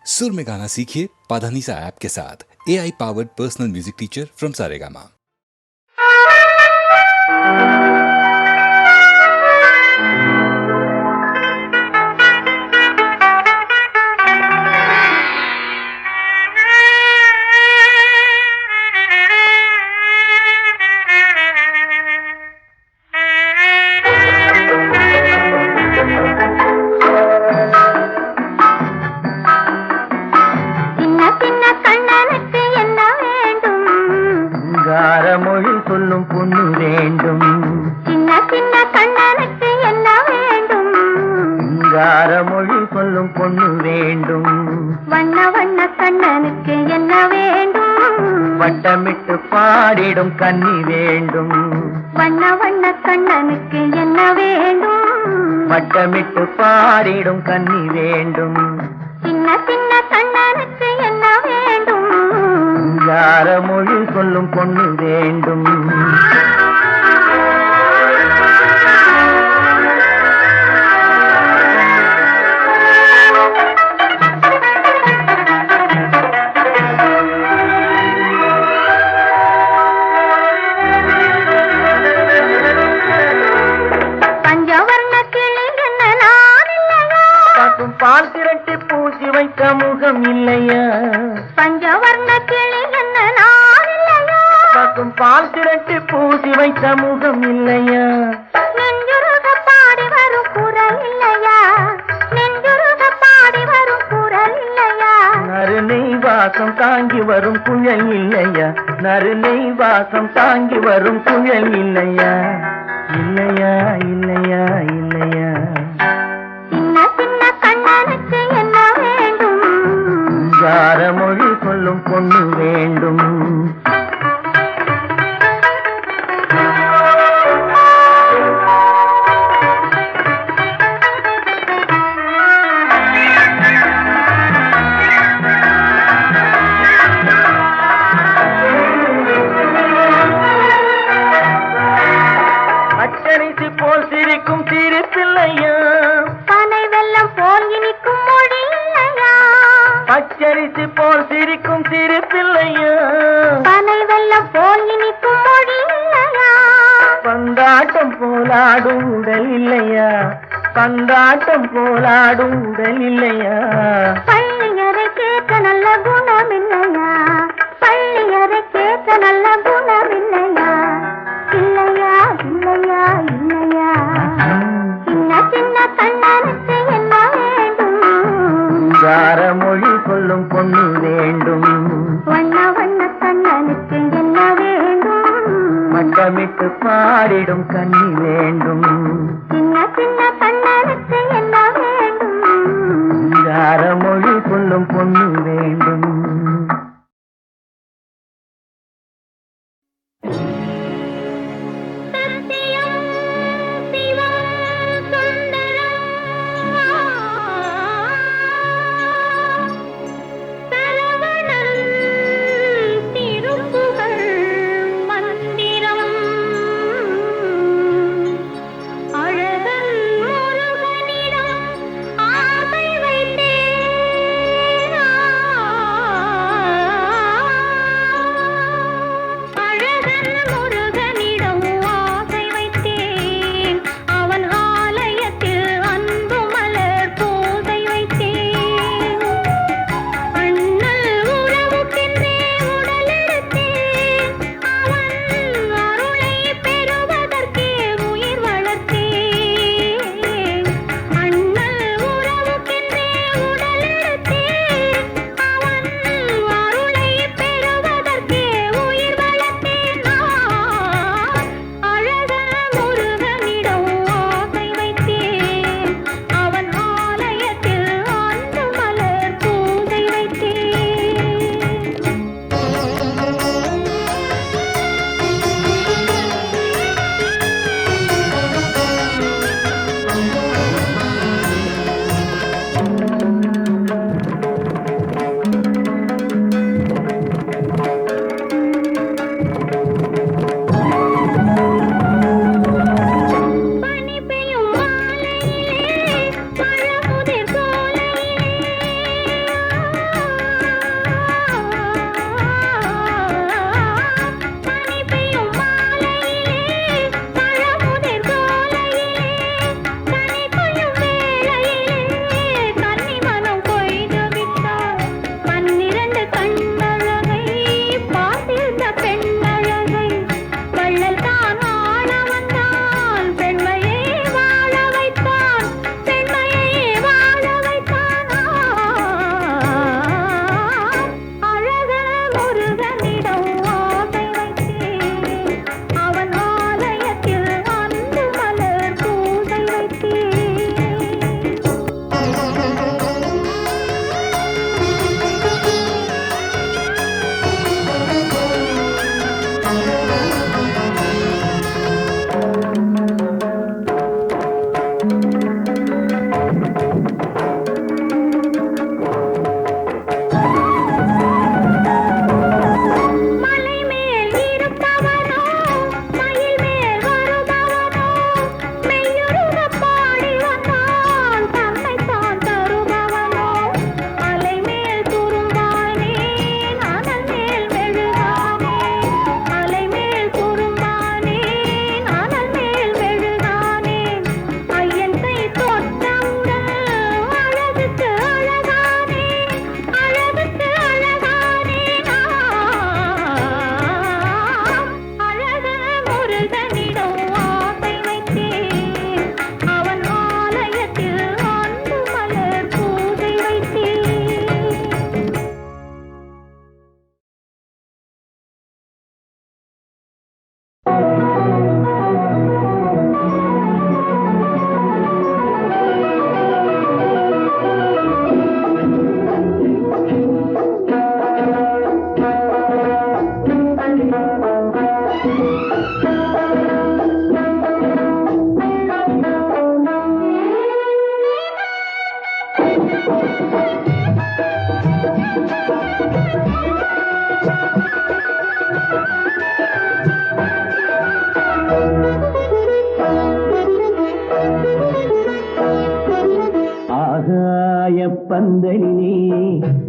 सुर में गाना सीखिए पाधानीसा ऐप के साथ। AI powered personal music teacher from Saregama. மொழி சொல்லும் பொண்ணு வேண்டும். சின்ன சின்ன கண்ணனுக்கு என்ன வேண்டும்? சிங்கார மொழி சொல்லும் பொண்ணு வேண்டும். வண்ண வண்ண கண்ணனுக்கு என்ன வேண்டும்? வட்டமிட்டு பாடிடும் கன்னி வேண்டும். வண்ண வண்ண கண்ணனுக்கு என்ன வேண்டும்? வட்டமிட்டு பாடிடும் கன்னி வேண்டும். சின்ன சின்ன கண்ணனுக்கு என்ன வேண்டும்? சிங்கார மொழி சொல்லும் பொண்ணு வேண்டும். பஞ்சவர்ண கிளி என்ன நான் இல்லையா? பசும் பால் திரட்டி பூசி வைத்த முகம் இல்லையா? பஞ்சவர்ண கிளி என்ன நான் இல்லையா? பசும் பால் திரட்டி பூசி வைத்த முகம் இல்லையா? நெஞ்சுருக பாடி வரும் குரல் இல்லையா? நெஞ்சுருக பாடி வரும் குரல் இல்லையா? நறுநெய் வாசம் தாங்கி வரும் குழல் இல்லையா? நறுநெய் வாசம் தாங்கி வரும் குழல் இல்லையா? இல்லையா இல்லையா இல்லையா? சின்ன சின்ன கண்ணனுக்கு என்ன வேண்டும்? சிங்கார மொழி சொல்லும் பொண்ணு வேண்டும். அச்சரிசி போல் சிரிக்கும் சிரிப்பில்லையா? பனை வெல்லம் போல் இனிக்கும் மொழி இல்லையா? பச்சரிசி போல் சிரிக்கும் சிரிப்பில்லையா? பனை வெல்லம் போல் இனிக்கும் மொழி இல்லையா? பந்தாட்டம் போலாடும் உடல் இல்லையா? பந்தாட்டம் போலாடும் உடல் இல்லையா? பள்ளியறை கேட்க நல்ல குணம் இல்லையா? பள்ளியறை கேட்க நல்ல குணம் இல்லையா? இல்லையா இல்லையா இல்லையா? சின்ன சின்ன கண்ணனுக்கு என்ன வேண்டும்? சிங்கார மொழி சொல்லும் பொண்ணு வேண்டும். வண்ண வண்ண கண்ணனுக்கு என்ன வேண்டும்? வட்டமிட்டு பாடிடும் கன்னி வேண்டும். சின்ன சின்ன கண்ணனுக்கு என்ன வேண்டும்? சிங்கார மொழி சொல்லும் பொண்ணு வேண்டும். சத்தியம் சிவம் சுந்தரம் சரவணன் திருப்புகழ் மந்திரம் அழகன் முருகனிடம் ஆசை வைத்தேன்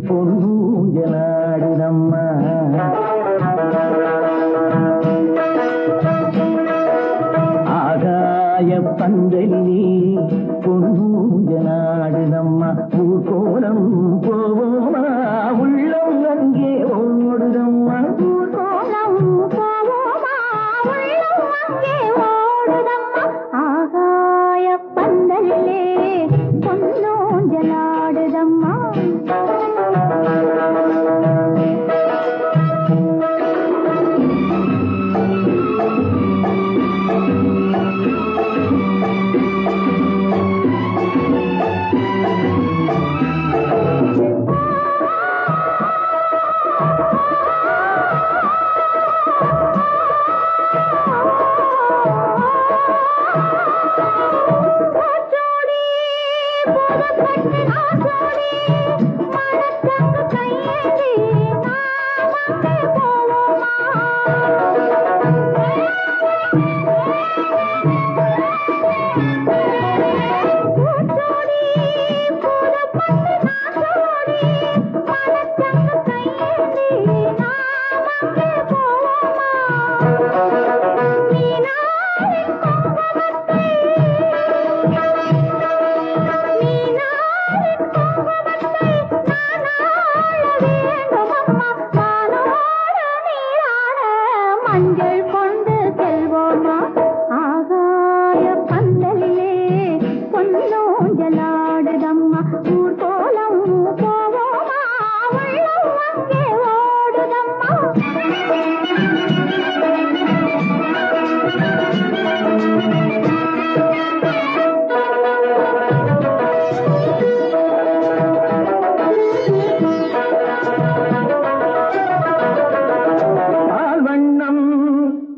பொன்னூஞ்சலாடுதம்மா. ஆகாய பந்தலிலே பொன்னூஞ்சலாடுதம்மா. ஊர்கோலம் போவோமா உள்ளம் அங்கே ஓடுதம்மா. ஊர்கோலம் போவோமா உள்ளம் அங்கே ஓடுதம்மா. ஆகாய பந்தலிலே பொன்னூஞ்சலாடுதம்மா. மஞ்சள் கொண்டு செல்வோமா ஆகாய பந்தலிலே பொன்னூஞ்சலாடுதம்மா. ஊர்கோலம் போவோமா உள்ளம் அங்கே ஓடுதம்மா.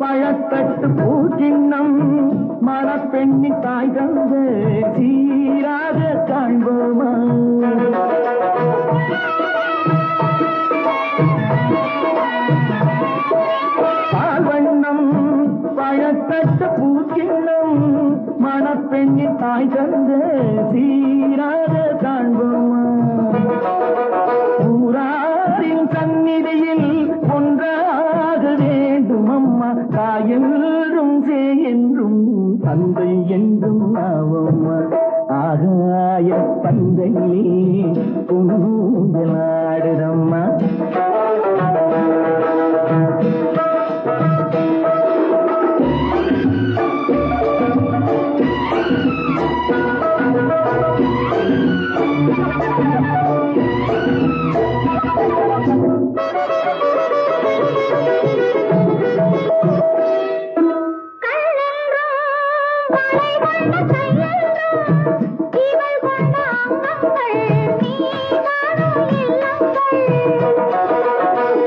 பழத்தட்டு பூச்சின்னம் மணப்பெண்ணி தாய் தந்து சீராக காண்போமா. பால்வண்ணம் பழத்தட்டு பூச்சின்னம் மணப்பெண்ணி தாய் தந்து சீராக காண்போமா. ஊராரின் சந்நிதியில் ஒன்றாக வேண்டும் அம்மா. தாயென்றும் சே என்றும் தந்தை என்றும் ஆவோம்மா. ஆகாய பந்தையிலே பொன்னூஞ்சலாடுதம்மா.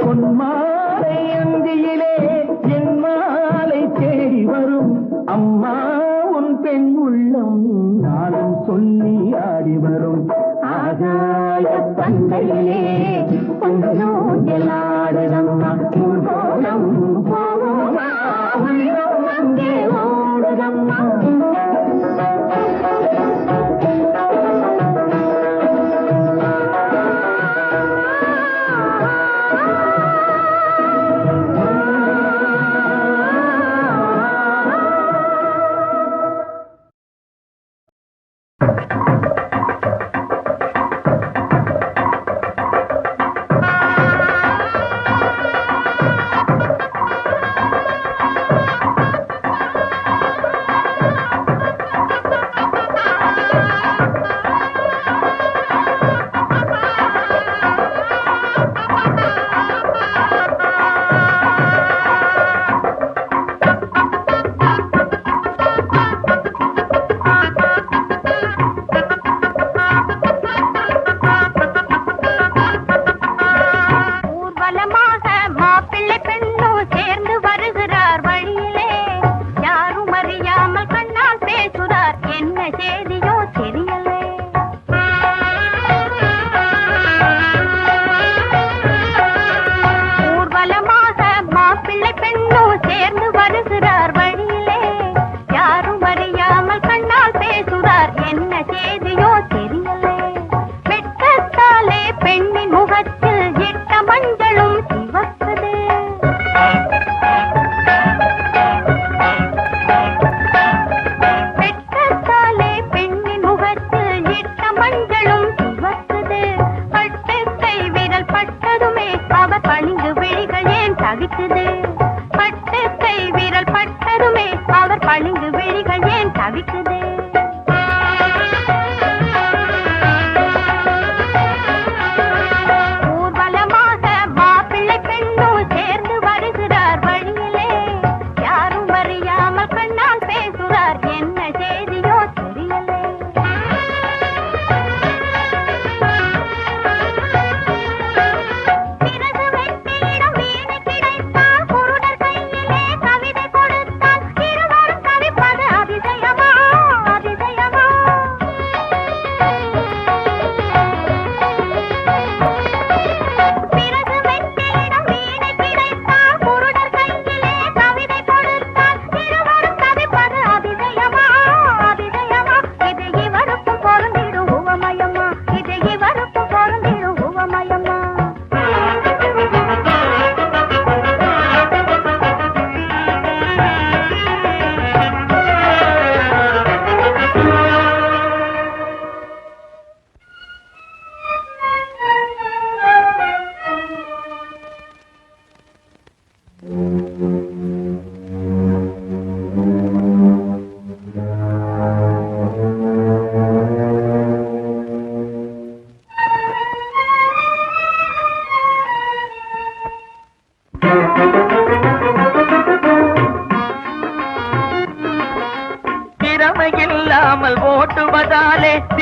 பொன்மாலை அந்தியிலே என் மாலை தேடி வரும் அம்மா உன் பெண் உள்ளம் நாளும் சொல்லி ஆடி வரும். ஆகாய பந்தையிலே பொன்னூஞ்சலாடுதம்மா. ஊர்கோலம் போவோமா உள்ளம் அங்கே ஓடுதம்மா.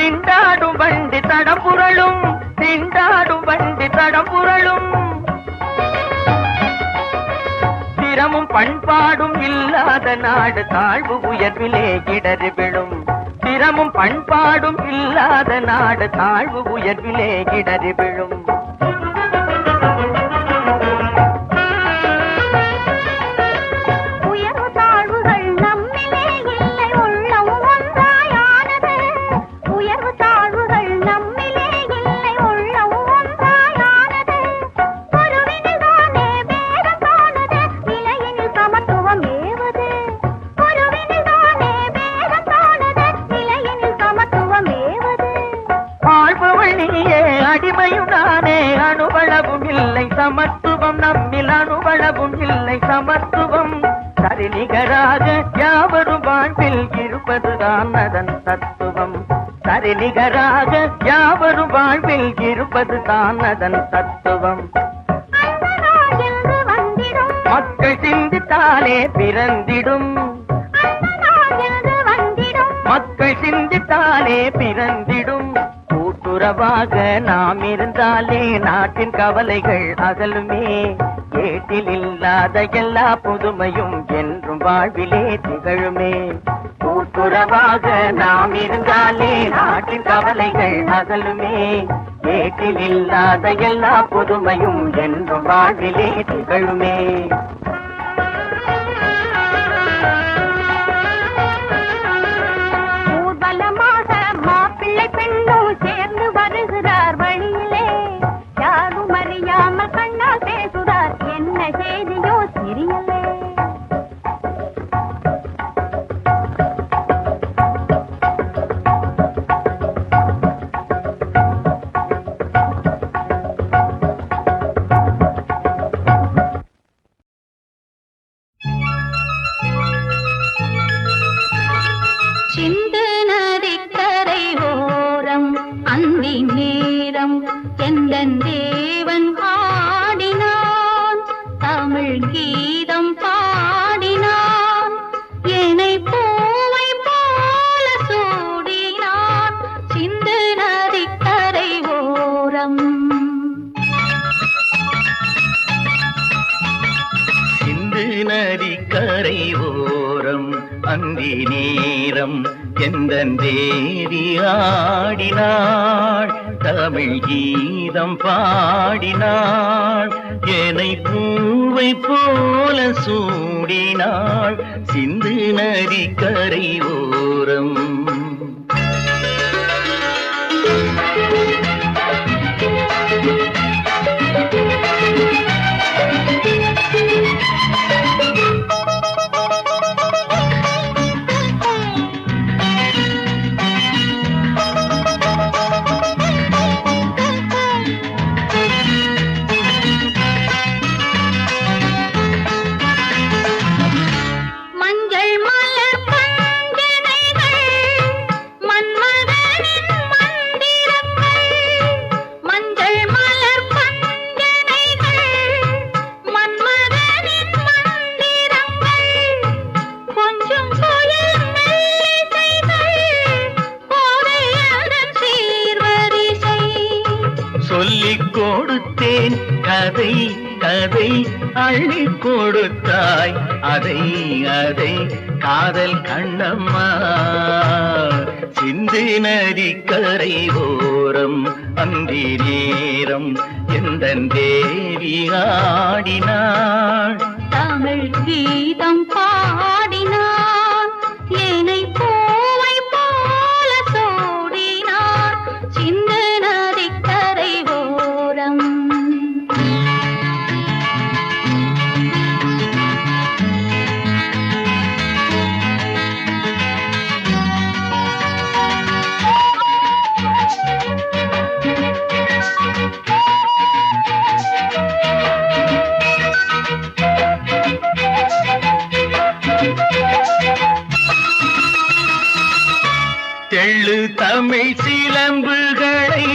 திண்டாடும் வண்டி தடம் புரளும், திண்டாடும் வண்டி தடம் புரளும். திறமும் பண்பாடும் இல்லாத நாடு தாழ்வு உயர்விலே இடறி விழும். திறமும் பண்பாடும் இல்லாத நாடு தாழ்வு உயர்விலே இடறி விழும். அடிமையும் நானே, அணுவளவும் இல்லை சமத்துவம் நம்மில், அணுவளவும் இல்லை சமத்துவம். சரிநிகராக யாவரும் வாழ்வில் இருப்பதுதான் அதன் தத்துவம். சரிநிகராக யாவரும் வாழ்வில் இருப்பதுதான் அதன் தத்துவம். மக்கள் சிந்தித்தாலே பிறந்திடும், மக்கள் சிந்தித்தாலே பிறந்திடும். கூட்டுறவாக நாம் இருந்தாலே நாட்டின் கவலைகள் அகலுமே. ஏட்டில் இல்லாத எல்லா புதுமையும் என்றும் வாழ்விலே திகழுமே. கூட்டுறவாக நாம் இருந்தாலே நாட்டின் கவலைகள் அகலுமே. ஏட்டில் இல்லாத எல்லா புதுமையும் என்றும் வாழ்விலே திகழுமே. சேர்ந்து வருகிறார் வழியிலே, யாரும் அறியாமல் கண்ணால் பேசுகிறார், என்ன செய்தியோ தெரியலே. சிந்து நதிக்கரை ஓரம் அந்தி நேரம் எந்தன் தேவன் ஆடினான், தமிழ் கீதம் பாடினான், என்னை பூவை போல சூடினான். சிந்து நதிக்கரை ஓரம், சிந்து நதிக்கரை ஓரம் அந்தி நேரம் எந்தன் தேவி ஆடினாள், தமிழ் கீதம் பாடினாள், என்னை பூவை போல சூடினாள். சிந்து நதிக்கரை ஓரம். சொல்லிக் கொடுத்தேன் கதை கதை அள்ளி கொடுத்தாய் அதை அதை காதல் கண்ணம்மா. சிந்து நதிக்கரை ஓரம் அந்தி நேரம் எந்தன் தேவி ஆடினாள், தமிழ் கீதம் பாடினான், என்னை பூவை போல சூடினான். சிந்து நதிக்கரை ஓரம். தெள்ளு தமிழ் சிலம்புகளை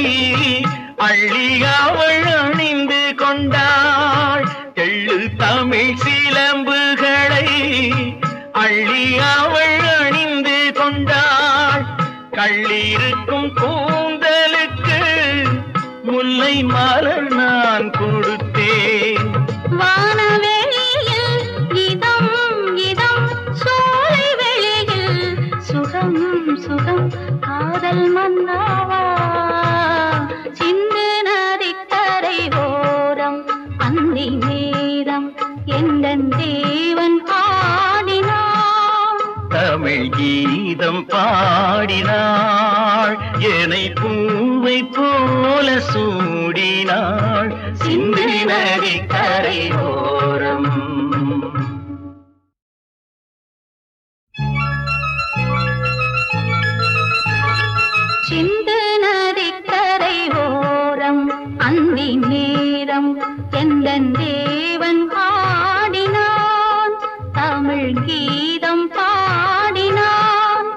அள்ளி அவள் அணிந்து கொண்டாள், தெள்ளு தமிழ் சிலம்புகளை அள்ளி அவள் அணிந்து கொண்டாள். கள்ளிருக்கும் மலர் நான் கொடுத்தேன். வானவெளியில் இதம் இதம் சோலை வெளியில் சுகம் சுகம் காதல் மன்னாவா சிந்து நதிக்கரை ஓரம் அந்தி நேரம் எந்தன் தேவன் ஆடினான். தமிழ் கீதம் பாடினாள், என்னை பூவை போல சூடினாள், சிந்து நதி கரையோரம். சிந்து நதிக்கரை ஓரம் அந்தி நேரம் எந்தன் தேவன் ஆடினான். தமிழ் கீதம் பாடினான்,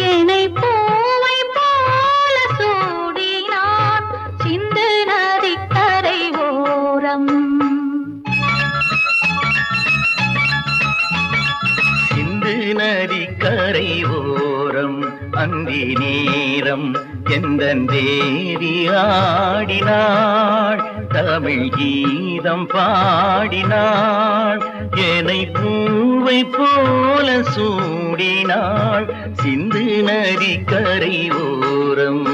என்னை பூவை போல சூடினான், சிந்து நதிக்கரை ஓரம். சிந்து நதி கரையோரம் அந்தி நேரம் எந்தன் தேவி ஆடினாள், தமிழ் கீதம் பாடினாள், என்னை பூவை போல சூடினாள், சிந்து நதி கரையோரம்.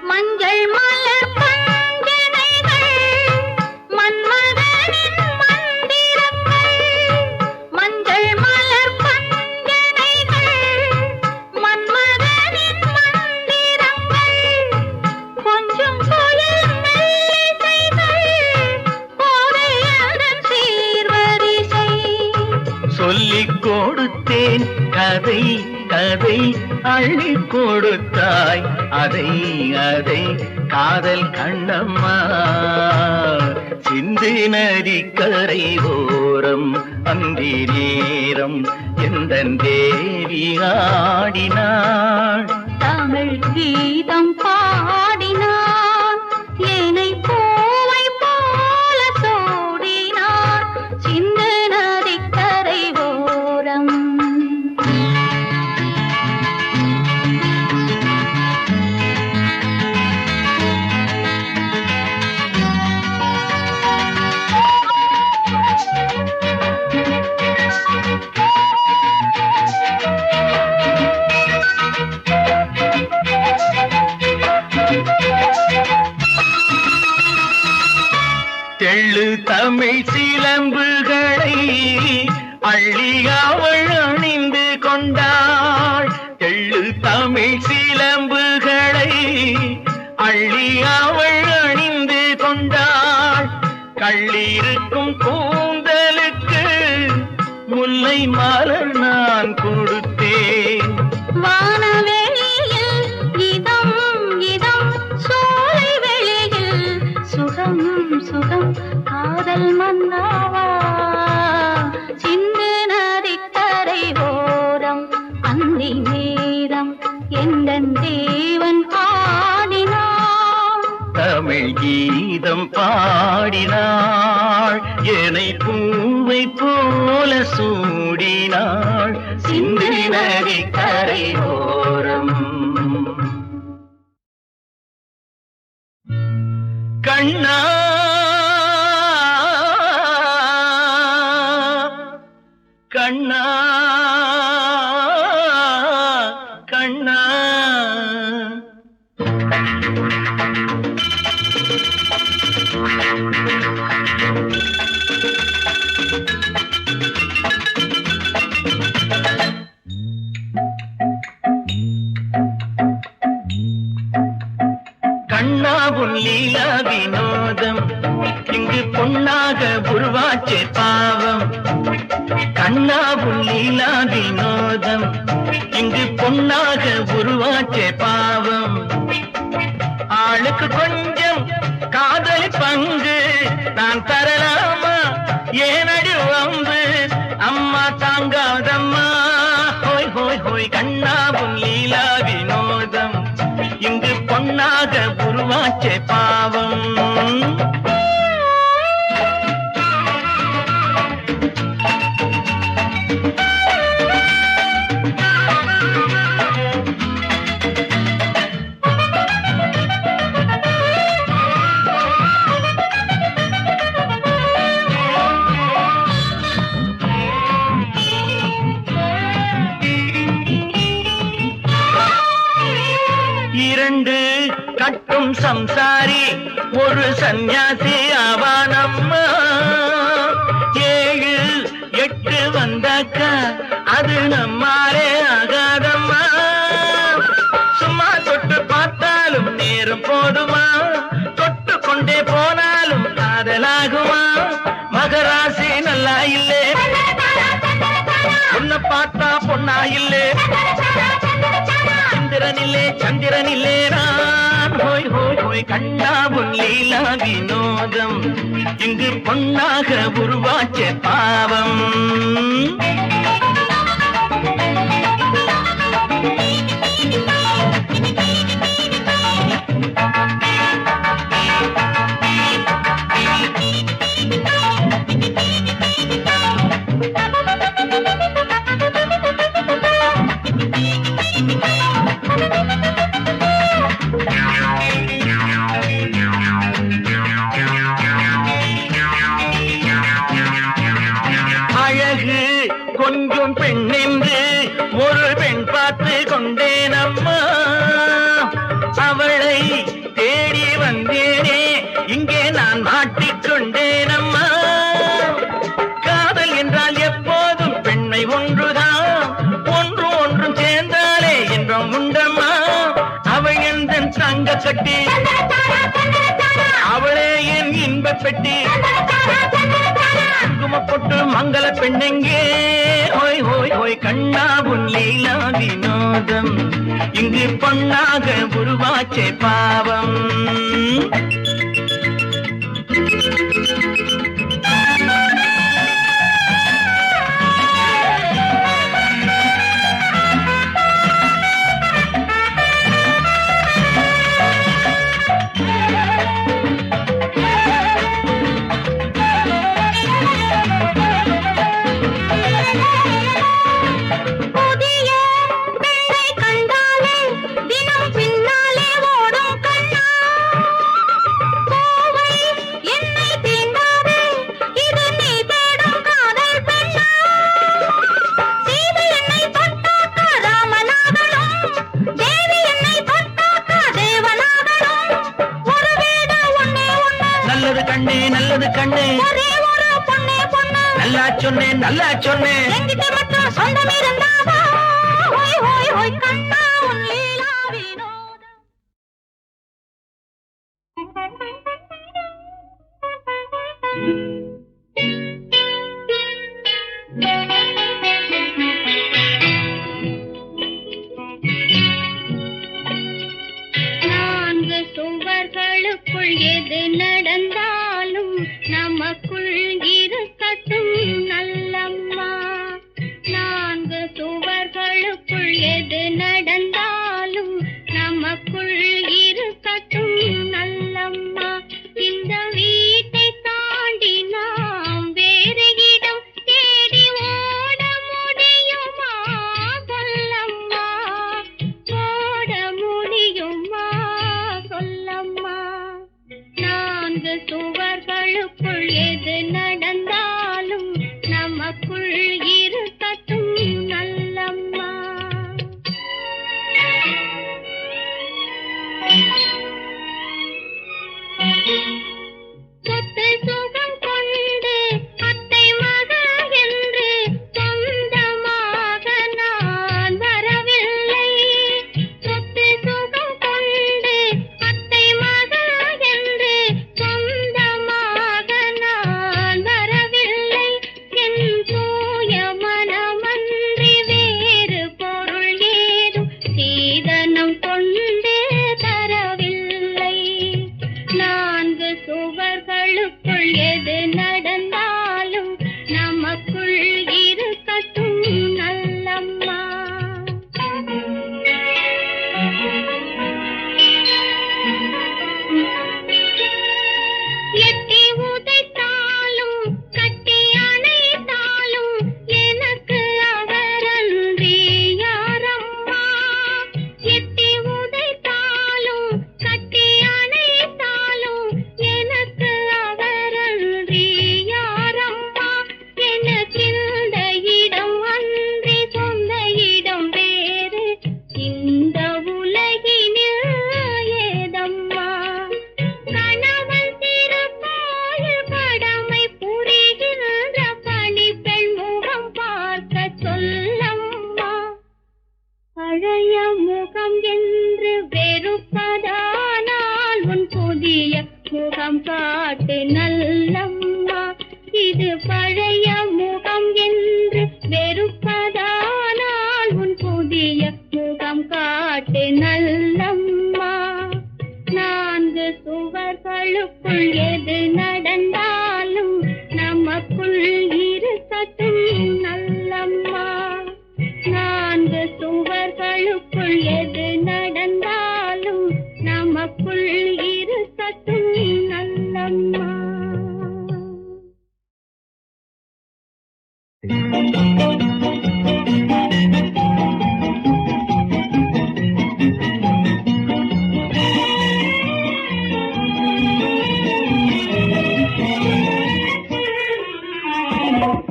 மஞ்சள் மலர் பஞ்சனைகள் மன்மதனின் மந்திரங்கள். மஞ்சள் மலர் பஞ்சனைகள் மன்மதனின் மந்திரங்கள். கொஞ்சம் புயல் மெல்லிசைகள் கோதையதன் சீர்வரிசை. சொல்லிக் கொடுத்தேன் கதை கதை அள்ளி கொடுத்தாய் அதை அதை காதல் கண்ணம்மா. சிந்து நதி கரை ஓரம் அந்தி நேரம் எந்தன் தேவி ஆடினாள், தமிழ் கீதம் பாடினான், என்னை பூவை போல சூடினான், சிந்து நதிக்கரை ஓரம். தெள்ளு தமிழ் சிலம்புகளை அள்ளி அவள் அணிந்து கொண்டாள், தெள்ளு தமிழ் சிலம்புகளை அள்ளி அவள் அணிந்து கொண்டாள், கள்ளிருக்கும் கூந்தலுக்கு முல்லை மலர் நான் கொடுத்தேன். வானவெளியில் இதம் இதம் சோலை வெளியில் சுகம் சுகம் காதல் மன்னாவா சிந்து நதிக்கரை ஓரம் அந்தி நேரம் எந்தன் தேவன் ஆடினான். தமிழ் கீதம் பாடினாள், என்னை பூவை போல சூடினாள், சிந்து நதி கரையோரம். கண்ணா கண்ணா கண்ணா கண்ணா புள்ளீலா வினோதம் இங்கு பொன்னாக உருவாச்சே பாவம். கண்ணா புள்ளீலா வினோதம் இங்கு பொன்னாக உருவாச்சே பாவம். ஆளுக்கு கொஞ்சம் காதல் பங்கு நான் தரலாமா, ஏனடி வம்பு அம்மா தாங்காதம்மா ஹோய் ஹோய் ஹோய் கண்ணா உன் லீலா வினோதம் இங்கு பொன்னாக உருவாச்சே பாவம் இரண்டு கட்டும் சம்சாரி ஒரு சந்நியாசி ஆவானம்மா 7 8 வந்தாக்க அது நம்மாலே ஆகாதம்மா சும்மா தொட்டு பார்த்தாலும் நேரம் போதுமா தொட்டு கொண்டே போனாலும் காதலாகுமா மகராசி நல்லா இல்லே பொண்ண பார்த்தா பொண்ணா இல்லே சந்திரனில்லே நான் ஹோய் ஹோய் ஹோய் கண்ணா உன் லீலா வினோதம் இங்கு பொன்னாக உருவாச்ச பாவம் அழகு கொஞ்சம் பெண்ணென்று ஒரு பெண் பார்த்து கொண்டேனம்மா அவளை தேடி வந்தேனே இங்கே நான் மாட்டிக்கொண்டேனம்மா காதல் என்றால் எப்போதும் பெண்மை ஒன்றுதான் ஒன்றும் சேர்ந்தாலே என்றும் உண்டம்மா அவள் எந்த தங்க கட்டி அவளே என் இன்ப பெட்டி குங்குமப்பொட்டு மங்கள பெண்ணெங்கே ஹோய் ஹோய் ஹோய் கண்ணா உன் லீலா வினோதம் இங்கு பொன்னாக உருவாச்சே பாவம் நல்லது கண்ணே நல்லா சொன்னேன் சொந்தம் இருந்தாவா ஹோய் ஹோய் ஹோய் கண்ணா உன் லீலா வினோதம் நான்கு சுவர்களுக்குள் எது நடந்தாலும் நமக்குள் இருக்கட்டும் நல்லம்மா நான்கு சுவர்களுக்குள் எது நடந்தாலும் நமக்குள் இருக்கட்டும் நல்லம்மா இந்த வீட்டை தாண்டி நாம் வேறு இடம் தேடி ஓட முடியுமா சொல்லம்மா ஓட முடியுமா சொல்லம்மா நான்கு சுவர்களுக்குள் எது நடந்தாலும் நமக்குள் இருக்கட்டும் நல்லம்மா சொத்து சுகம் கொண்டு அத்தை மகள் என்று சொந்தமாக நான் வரவில்லை சொத்து சுகம் கொண்டு அத்தை மகள் என்று சொந்தமாக நான் வரவில்லை என் தூய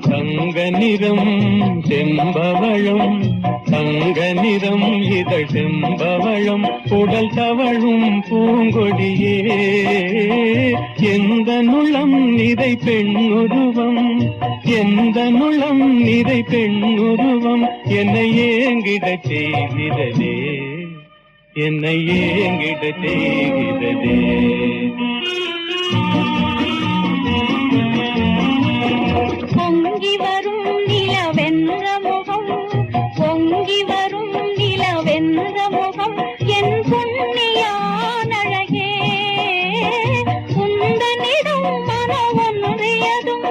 தங்க நிறம் செம்பவழம், தங்க நிறம் இதழ் செம்பவழம், உடல் தவழும் பூங்கொடியே, எந்த நுளம் நிறை பெண்ணுருவம், எந்த நுளம் நிறை பெண்ணுருவம், என்னை ஏங்கிடச் செய்கிறதே, என்னை ஏங்கிடச் செய்கிறதே. பொங்கி வரும் நிலவென்ற முகம், பொங்கி வரும் நிலவென்ற முகம், என் புண்ணியான அழகே, உந்தனிடம் மனம் ஒன்றியதும்,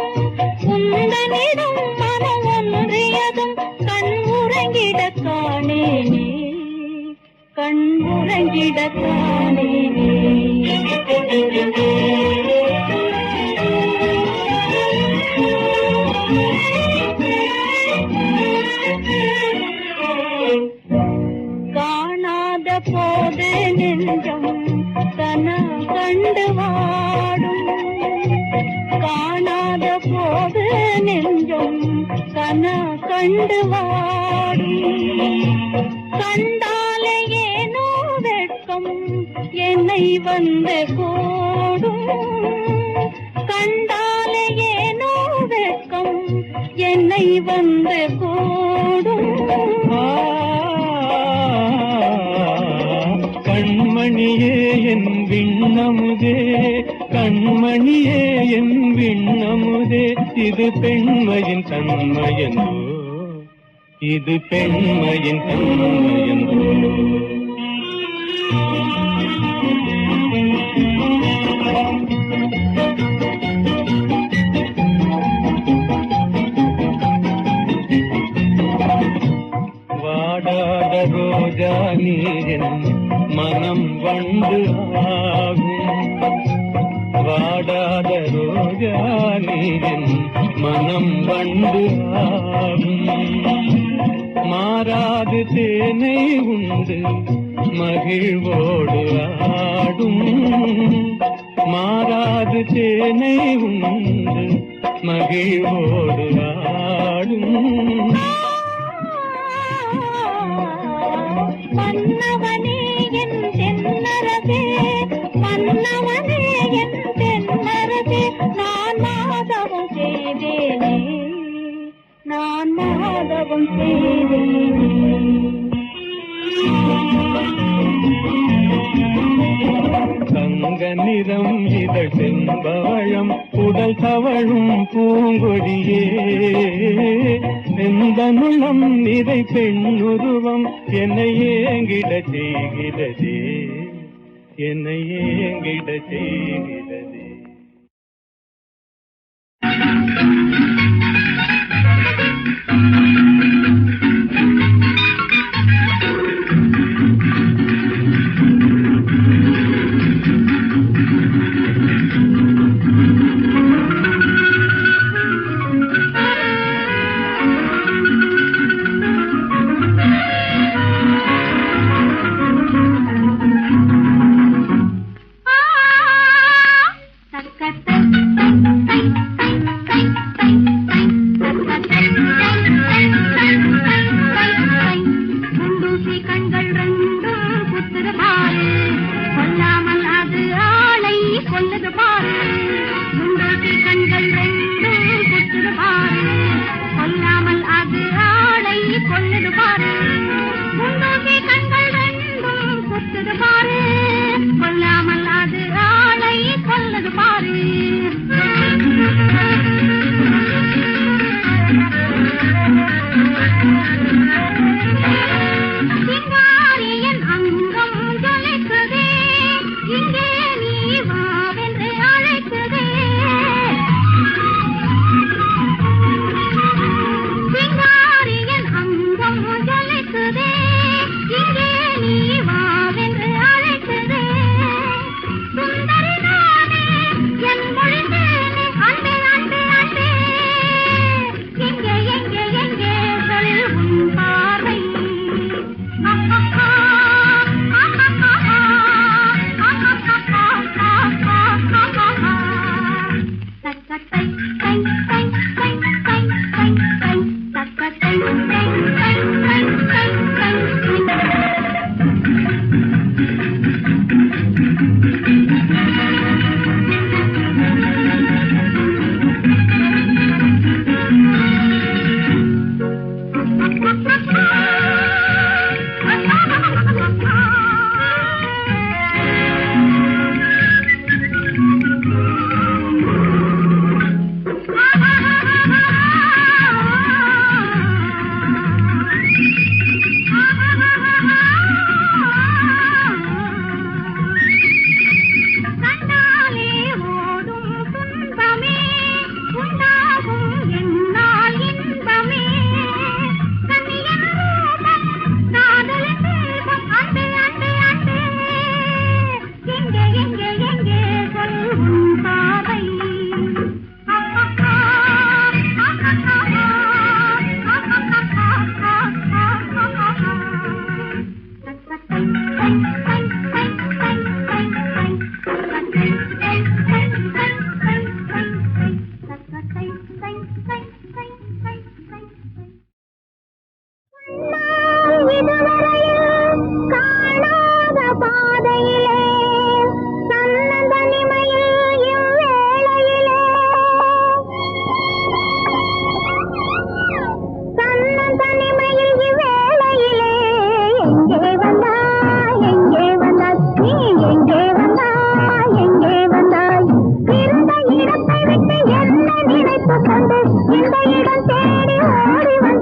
உந்தனிடம் மனம் ஒன்றியதும், கண் உறங்கிடக் காணேனே, கண் உறங்கிடக் காணேனே. காணாத போது நெஞ்சம் கன கண்டு வாடும், காணாத போது நெஞ்சம் கன கண்டு வாடும், கண்டாலே ஏனோ வெட்கம் என்னை வந்து கூடும், கண்டாலே ஏனோ வெட்கம் என்னை வந்து கூடும். கண்மணியே என் விண்ணமுதே, கண்மணியே என் விண்ணமுதே, இது பெண்மையின் தன்மையன்றோ, இது பெண்மையின் தன்மையன்றோ. வாடாத ரோஜா நீரின் மனம் வண்டு ஆகும், வாடாத ரோஜா நீரின் மனம் வண்டு ஆகும், மாறாது தேனை உண்டு மகிழ்வோடு ஆடும், மாறாது தேனை உண்டு மகிழ்வோடு ஆடும். மன்னவனே என் தென்னரசே, மன்னவனே என் தென்னரசே, நான் மாதவம் செய்தேனே, நான் மாதவம் செய்தேனே. தங்க நிறம் இதழ் செம்பவழம், உடல் தவழும் பூங்கொடியே, எந்த நுளம் நிறை பெண்ணுருவம், என்னை ஏங்கிடச் செய்கிறதே, என்னை ஏங்கிடச் செய்கிறதே. தக்கத்தை ஓடி வந்து